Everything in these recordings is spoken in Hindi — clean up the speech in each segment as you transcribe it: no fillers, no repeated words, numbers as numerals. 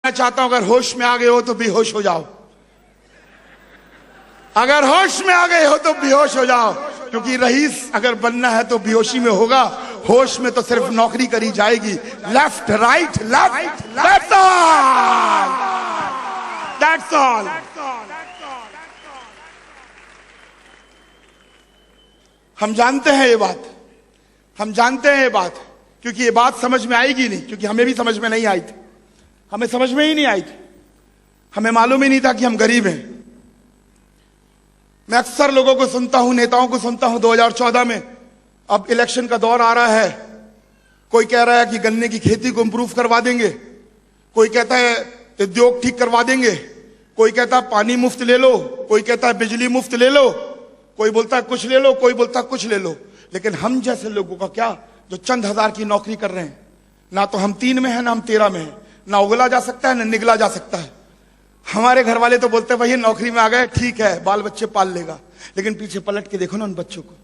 मैं चाहता हूं अगर होश में आ गए हो तो बेहोश हो जाओ। अगर होश में आ गए हो तो बेहोश हो जाओ, क्योंकि रईस अगर बनना है तो बेहोशी में होगा, होश में तो सिर्फ नौकरी करी जाएगी। Left right left, that's all, that's all. हम जानते हैं ये बात, हम जानते हैं ये बात, क्योंकि ये बात समझ में आएगी नहीं, क्योंकि हमें भी समझ में नहीं आई थी, हमें समझ में ही नहीं आई थी, हमें मालूम ही नहीं था कि हम गरीब हैं। मैं अक्सर लोगों को सुनता हूं, नेताओं को सुनता हूं, 2014 में अब इलेक्शन का दौर आ रहा है, कोई कह रहा है कि गन्ने की खेती को इंप्रूव करवा देंगे, कोई कहता है उद्योग ठीक करवा देंगे, कोई कहता है पानी मुफ्त ले लो, कोई कहता है बिजली मुफ्त ले लो, कोई बोलता है कुछ ले लो, कोई बोलता है कुछ ले लो। लेकिन हम जैसे लोगों का क्या, जो चंद हजार की नौकरी कर रहे हैं, ना तो हम 3 में है ना हम 13 में है, ना उगला जा सकता है ना निगला जा सकता है। हमारे घर वाले तो बोलते हैं भाई नौकरी में आ गए ठीक है, बाल बच्चे पाल लेगा, लेकिन पीछे पलट के देखो ना उन बच्चों को,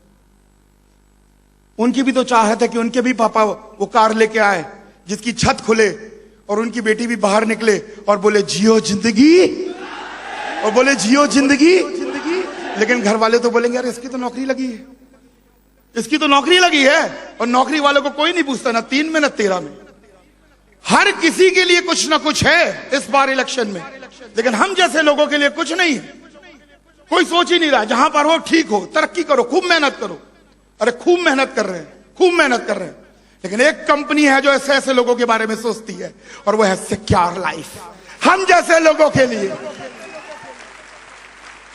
उनकी भी तो चाहत है कि उनके भी पापा वो कार लेके आए जिसकी छत खुले, और उनकी बेटी भी बाहर निकले और बोले जियो जिंदगी, और बोले जियो जिंदगी। लेकिन घर वाले तो बोलेंगे यार इसकी तो नौकरी लगी है, इसकी तो नौकरी लगी है, और नौकरी वालों को कोई नहीं पूछता, ना 3 में ना 13 में। हर किसी के लिए कुछ ना कुछ है इस बार इलेक्शन में, लेकिन हम जैसे लोगों के लिए कुछ नहीं है। कोई सोच ही नहीं रहा, जहां पर हो ठीक हो, तरक्की करो, खूब मेहनत करो। अरे खूब मेहनत कर रहे हैं, खूब मेहनत कर रहे हैं, लेकिन एक कंपनी है जो ऐसे ऐसे लोगों के बारे में सोचती है, और वो है सिक्योर लाइफ। हम जैसे लोगों के लिए,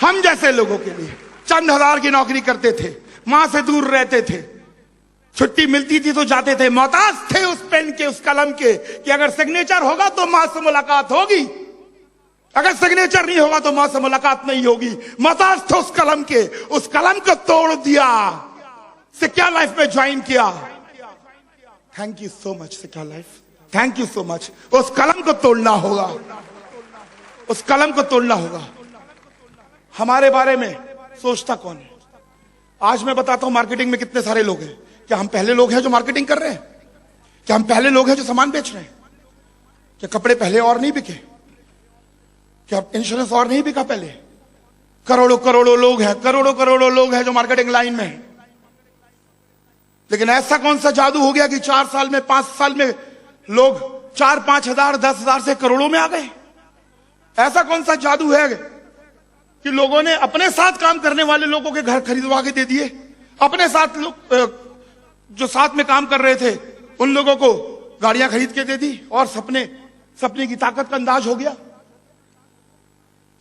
हम जैसे लोगों के लिए चंद हजार की नौकरी करते थे, मां से दूर रहते थे, छुट्टी मिलती थी तो जाते थे, मोहताज थे उस पेन के, उस कलम के, कि अगर सिग्नेचर होगा तो मां से मुलाकात होगी, अगर सिग्नेचर नहीं होगा तो मां से मुलाकात नहीं होगी। मोहताज थे उस कलम के, उस कलम को तोड़ दिया, सिक्योर लाइफ में ज्वाइन किया। Thank you so much secure life, thank you so much. उस कलम को तोड़ना होगा, उस कलम को तोड़ना होगा। हमारे बारे में सोचता कौन है? आज मैं बताता हूं मार्केटिंग में कितने सारे लोग हैं। क्या हम पहले लोग हैं जो मार्केटिंग कर रहे हैं? क्या हम पहले लोग हैं जो सामान बेच रहे हैं? क्या कपड़े पहले और नहीं बिके? क्या इंश्योरेंस और नहीं बिका पहले? करोड़ों करोड़ों लोग हैं, करोड़ों करोड़ों लोग हैं जो मार्केटिंग लाइन में हैं। लेकिन ऐसा कौन सा जादू हो गया कि 4 साल में 5 साल में लोग 4-5 हजार 10 हजार से करोड़ों में आ गए? ऐसा कौन सा जादू है कि लोगों ने अपने साथ काम करने वाले लोगों के घर खरीदवा के दे दिए, अपने साथ लोग जो साथ में काम कर रहे थे उन लोगों को गाड़ियां खरीद के दे दी, और सपने की ताकत का अंदाज हो गया।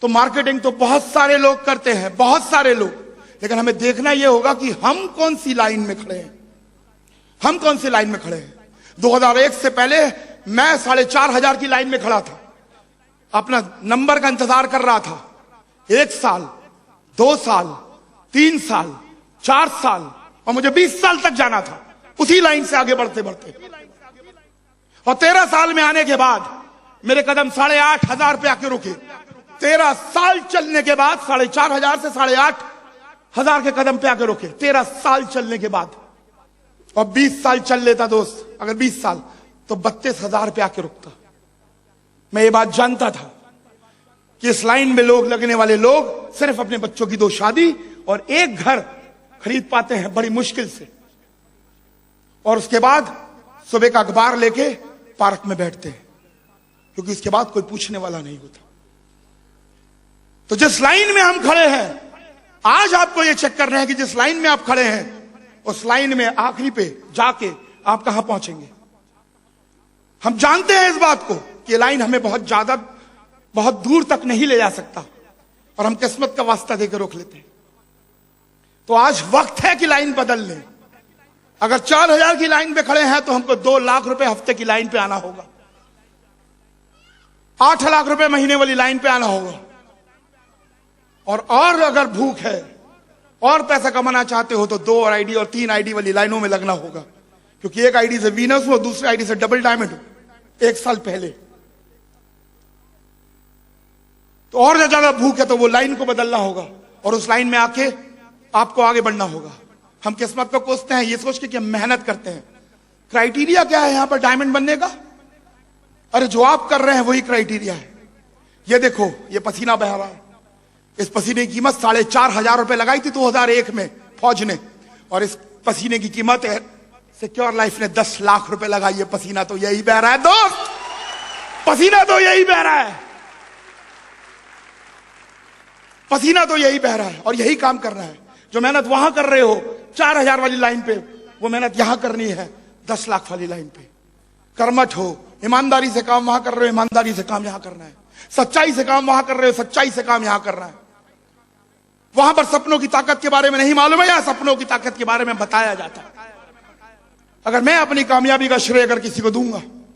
तो मार्केटिंग तो बहुत सारे लोग करते हैं, बहुत सारे लोग, लेकिन हमें देखना यह होगा कि हम कौन सी लाइन में खड़े हैं, हम कौन सी लाइन में खड़े हैं। 2001 से पहले मैं 4,500 की लाइन में खड़ा था, अपना नंबर का इंतजार कर रहा था। 1 साल, 2 साल, 3 साल, 4 साल, और मुझे 20 साल तक जाना था उसी लाइन से आगे बढ़ते बढ़ते। और 13 साल में आने के बाद मेरे कदम 8,500 पे आके रुके। 13 साल चलने के बाद 4,500 से 8,500 के कदम पे आके रुके, 13 साल चलने के बाद। और 20 साल चल लेता दोस्त, अगर 20 साल तो 32,000 पे आके रुकता। मैं ये बात जानता था कि इस लाइन में लोग लगने वाले लोग सिर्फ अपने बच्चों की 2 शादी और 1 घर खरीद पाते हैं बड़ी मुश्किल से, और उसके बाद सुबह का अखबार लेके पार्क में बैठते हैं, क्योंकि उसके बाद कोई पूछने वाला नहीं होता। तो जिस लाइन में हम खड़े हैं, आज आपको यह चेक करना है कि जिस लाइन में आप खड़े हैं उस लाइन में आखिरी पे जाके आप कहां पहुंचेंगे। हम जानते हैं इस बात को कि लाइन हमें बहुत दूर तक नहीं ले जा सकता, और हम किस्मत का वास्ता देकर रोक लेते हैं। तो आज वक्त है कि लाइन बदल लें। अगर 4,000 की लाइन पे खड़े हैं तो हमको 2 लाख रुपए हफ्ते की लाइन पे आना होगा, 8 लाख रुपए महीने वाली लाइन पे आना होगा। और अगर भूख है और पैसा कमाना चाहते हो तो 2 आईडी और 3 आईडी वाली लाइनों में लगना होगा, क्योंकि एक आईडी से वीनस हो, दूसरी आईडी से डबल डायमंड हो 1 साल पहले। तो और ज्यादा भूख है तो वो लाइन को बदलना होगा, और उस लाइन में आके आपको आगे बढ़ना होगा। हम किस्मत को कोसते हैं ये सोच के कि हम मेहनत करते हैं। क्राइटेरिया क्या है यहां पर डायमंड बनने का? अरे जो आप कर रहे हैं वही क्राइटेरिया है। ये देखो, ये पसीना बह रहा है। इस पसीने की कीमत 4,500 रुपए लगाई थी 2001 में फौज ने, और इस पसीने की कीमत है सिक्योर लाइफ ने 10 लाख रुपए लगाई है। पसीना तो यही बह रहा है दोस्त, पसीना तो यही बह रहा है, पसीना तो यही बह रहा है। और यही काम करना है। जो मेहनत वहां कर रहे हो 4,000 वाली लाइन पे, वो मेहनत यहां करनी है 10 लाख वाली लाइन पे। कर्मठ हो, ईमानदारी से काम वहां कर रहे हो, ईमानदारी से काम यहां करना है। सच्चाई से काम वहां कर रहे हो, सच्चाई से काम यहां करना है। वहां पर सपनों की ताकत के बारे में नहीं मालूम है, यहां सपनों की ताकत के बारे में बताया जाता है। अगर मैं अपनी कामयाबी का श्रेय अगर किसी को दूंगा